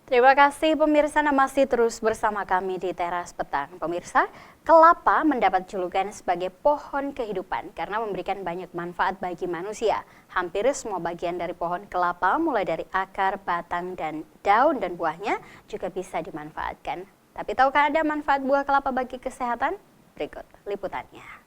Terima kasih pemirsa, Anda masih terus bersama kami di Teras Petang. Pemirsa, kelapa mendapat julukan sebagai pohon kehidupan karena memberikan banyak manfaat bagi manusia. Hampir semua bagian dari pohon kelapa, mulai dari akar, batang, dan daun dan buahnya juga bisa dimanfaatkan. Tapi tahukah Anda manfaat buah kelapa bagi kesehatan? Berikut liputannya.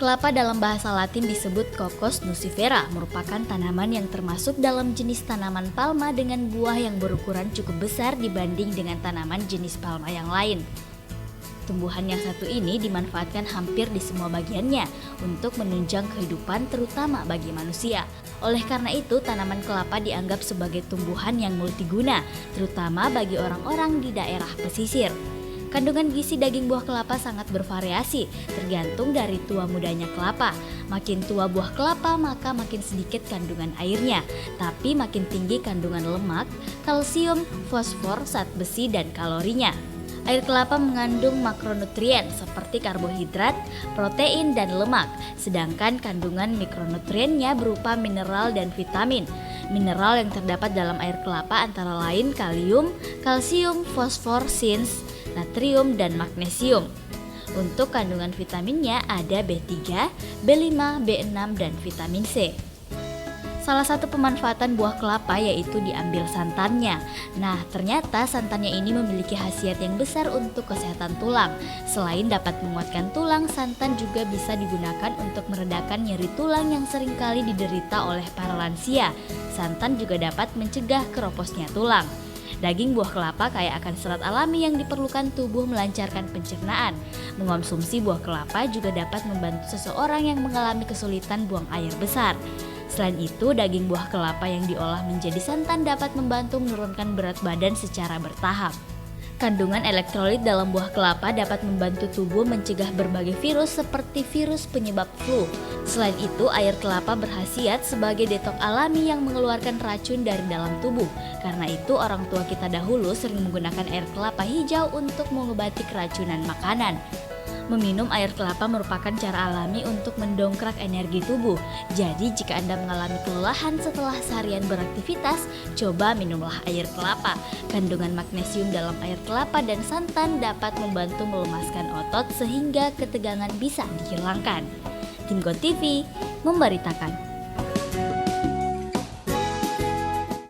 Kelapa dalam bahasa Latin disebut Cocos nucifera, merupakan tanaman yang termasuk dalam jenis tanaman palma dengan buah yang berukuran cukup besar dibanding dengan tanaman jenis palma yang lain. Tumbuhan yang satu ini dimanfaatkan hampir di semua bagiannya untuk menunjang kehidupan terutama bagi manusia. Oleh karena itu, tanaman kelapa dianggap sebagai tumbuhan yang multiguna, terutama bagi orang-orang di daerah pesisir. Kandungan gizi daging buah kelapa sangat bervariasi, tergantung dari tua mudanya kelapa. Makin tua buah kelapa, maka makin sedikit kandungan airnya, tapi makin tinggi kandungan lemak, kalsium, fosfor, zat besi, dan kalorinya. Air kelapa mengandung makronutrien seperti karbohidrat, protein, dan lemak, sedangkan kandungan mikronutriennya berupa mineral dan vitamin. Mineral yang terdapat dalam air kelapa antara lain kalium, kalsium, fosfor, zink, natrium, dan magnesium. Untuk kandungan vitaminnya ada B3, B5, B6, dan vitamin C. Salah satu pemanfaatan buah kelapa yaitu diambil santannya. Nah, ternyata santannya ini memiliki khasiat yang besar untuk kesehatan tulang. Selain dapat menguatkan tulang, santan juga bisa digunakan untuk meredakan nyeri tulang yang seringkali diderita oleh para lansia. Santan juga dapat mencegah keroposnya tulang. Daging buah kelapa kaya akan serat alami yang diperlukan tubuh melancarkan pencernaan. Mengonsumsi buah kelapa juga dapat membantu seseorang yang mengalami kesulitan buang air besar. Selain itu, daging buah kelapa yang diolah menjadi santan dapat membantu menurunkan berat badan secara bertahap. Kandungan elektrolit dalam buah kelapa dapat membantu tubuh mencegah berbagai virus seperti virus penyebab flu. Selain itu, air kelapa berkhasiat sebagai detok alami yang mengeluarkan racun dari dalam tubuh. Karena itu, orang tua kita dahulu sering menggunakan air kelapa hijau untuk mengobati keracunan makanan. Meminum air kelapa merupakan cara alami untuk mendongkrak energi tubuh. Jadi jika Anda mengalami kelelahan setelah seharian beraktivitas, coba minumlah air kelapa. Kandungan magnesium dalam air kelapa dan santan dapat membantu melemaskan otot sehingga ketegangan bisa dihilangkan. Tim GoTV memberitakan.